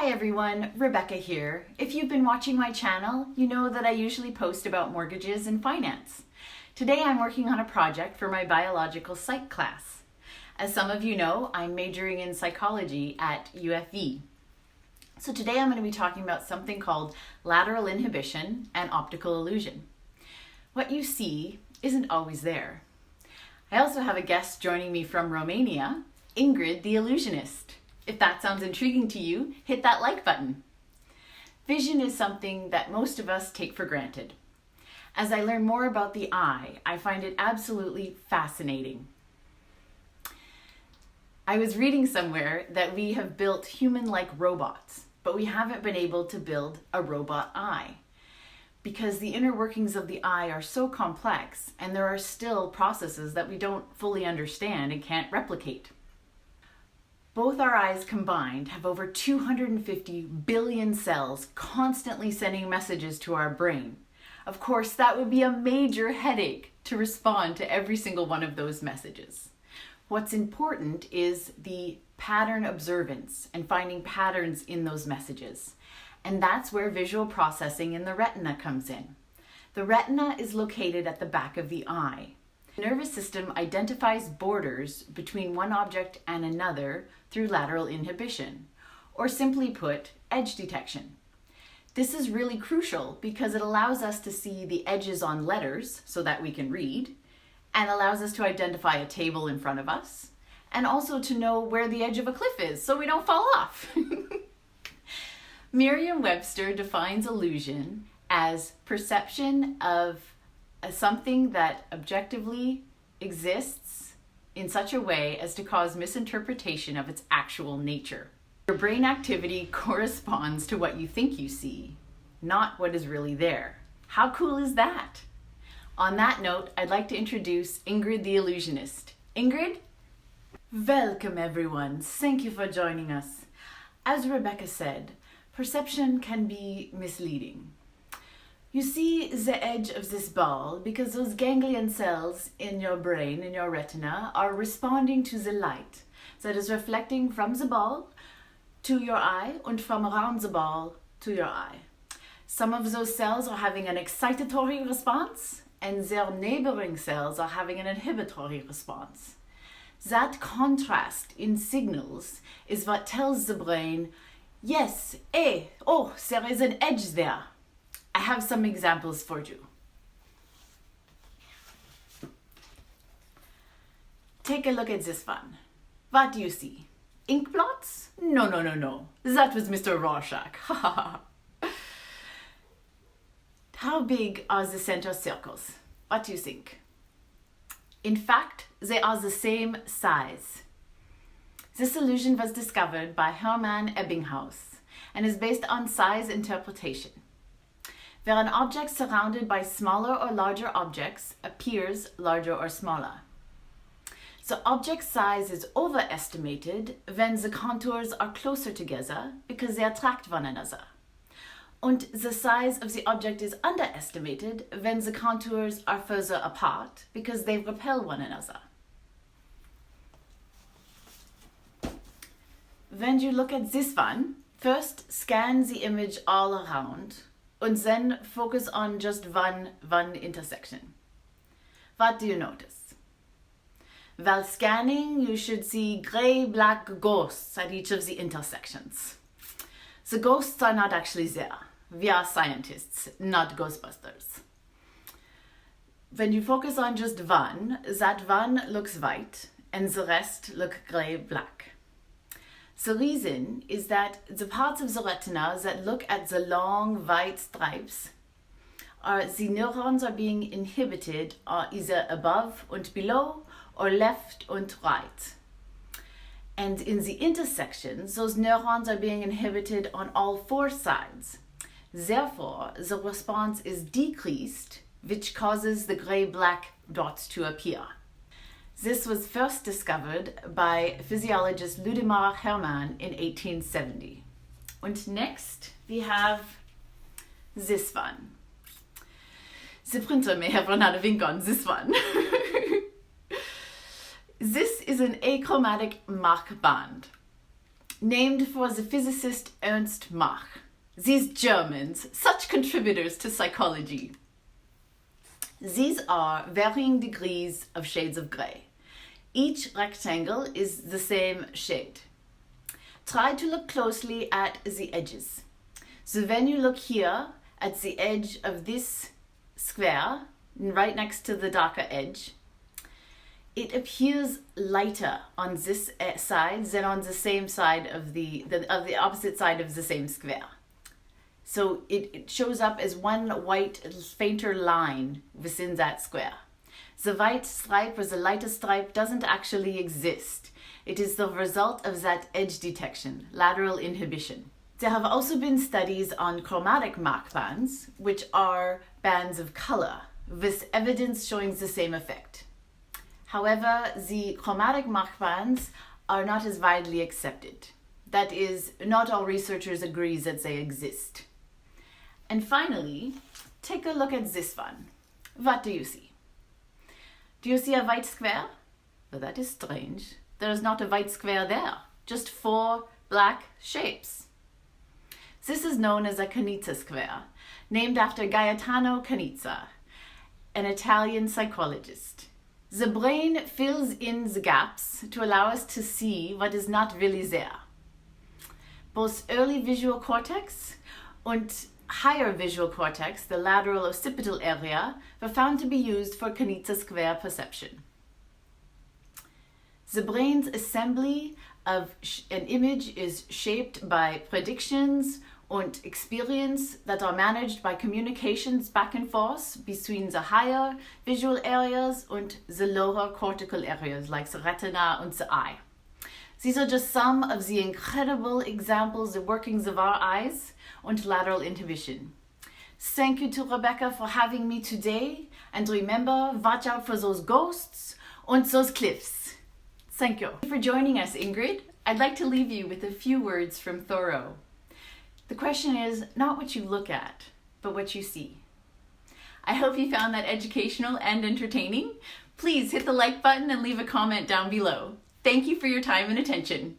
Hi everyone, Rebecca here. If you've been watching my channel, you know that I usually post about mortgages and finance. Today I'm working on a project for my biological psych class. As some of you know, I'm majoring in psychology at UFV. So today I'm going to be talking about something called lateral inhibition and optical illusion. What you see isn't always there. I also have a guest joining me from Romania, Ingrid the Illusionist. If that sounds intriguing to you, hit that like button. Vision is something that most of us take for granted. As I learn more about the eye, I find it absolutely fascinating. I was reading somewhere that we have built human-like robots, but we haven't been able to build a robot eye because the inner workings of the eye are so complex and there are still processes that we don't fully understand and can't replicate. Both our eyes combined have over 250 billion cells constantly sending messages to our brain. Of course, that would be a major headache to respond to every single one of those messages. What's important is the pattern observance and finding patterns in those messages. And that's where visual processing in the retina comes in. The retina is located at the back of the eye. The nervous system identifies borders between one object and another through lateral inhibition, or simply put, edge detection. This is really crucial because it allows us to see the edges on letters so that we can read, and allows us to identify a table in front of us, and also to know where the edge of a cliff is so we don't fall off. Merriam-Webster defines illusion as perception of something that objectively exists in such a way as to cause misinterpretation of its actual nature. Your brain activity corresponds to what you think you see, not what is really there. How cool is that? On that note, I'd like to introduce Ingrid the Illusionist. Ingrid? Welcome everyone. Thank you for joining us. As Rebecca said, perception can be misleading. You see the edge of this ball because those ganglion cells in your brain, in your retina, are responding to the light that is reflecting from the ball to your eye and from around the ball to your eye. Some of those cells are having an excitatory response and their neighboring cells are having an inhibitory response. That contrast in signals is what tells the brain, yes, there is an edge there. I have some examples for you. Take a look at this one. What do you see? Ink blots? No. That was Mr. Rorschach. How big are the center circles? What do you think? In fact, they are the same size. This illusion was discovered by Hermann Ebbinghaus and is based on size interpretation, where an object surrounded by smaller or larger objects appears larger or smaller. The object size is overestimated when the contours are closer together because they attract one another. And the size of the object is underestimated when the contours are further apart because they repel one another. When you look at this one, first scan the image all around and then focus on just one intersection. What do you notice? While scanning, you should see gray-black ghosts at each of the intersections. The ghosts are not actually there. We are scientists, not Ghostbusters. When you focus on just one, that one looks white and the rest look gray-black. The reason is that the parts of the retina that look at the long white stripes the neurons are being inhibited either above and below or left and right. And in the intersections, those neurons are being inhibited on all four sides. Therefore, the response is decreased, which causes the gray-black dots to appear. This was first discovered by physiologist Ludimar Hermann in 1870. And next, we have this one. The printer may have run out of ink on this one. This is an achromatic mark band. named for the physicist Ernst Mach. These Germans, such contributors to psychology. These are varying degrees of shades of gray. Each rectangle is the same shade. Try to look closely at the edges. So when you look here at the edge of this square, right next to the darker edge, it appears lighter on this side than on the same side of the opposite side of the same square. So it shows up as one white, fainter line within that square. The white stripe or the lighter stripe doesn't actually exist. It is the result of that edge detection, lateral inhibition. There have also been studies on chromatic Mach bands, which are bands of color, with evidence showing the same effect. However, the chromatic Mach bands are not as widely accepted. That is, not all researchers agree that they exist. And finally, take a look at this one. What do you see? Do you see a white square? Well, that is strange. There is not a white square there, just 4 black shapes. This is known as a Canizza square, named after Gaetano Canizza, an Italian psychologist. The brain fills in the gaps to allow us to see what is not really there. Both early visual cortex and higher visual cortex, the lateral occipital area, were found to be used for Canizza square perception. The brain's assembly of an image is shaped by predictions and experience that are managed by communications back and forth between the higher visual areas and the lower cortical areas like the retina and the eye. These are just some of the incredible examples of workings of our eyes and lateral inhibition. Thank you to Rebecca for having me today, and remember, watch out for those ghosts and those cliffs. Thank you for joining us, Ingrid. I'd like to leave you with a few words from Thoreau. The question is not what you look at, but what you see. I hope you found that educational and entertaining. Please hit the like button and leave a comment down below. Thank you for your time and attention.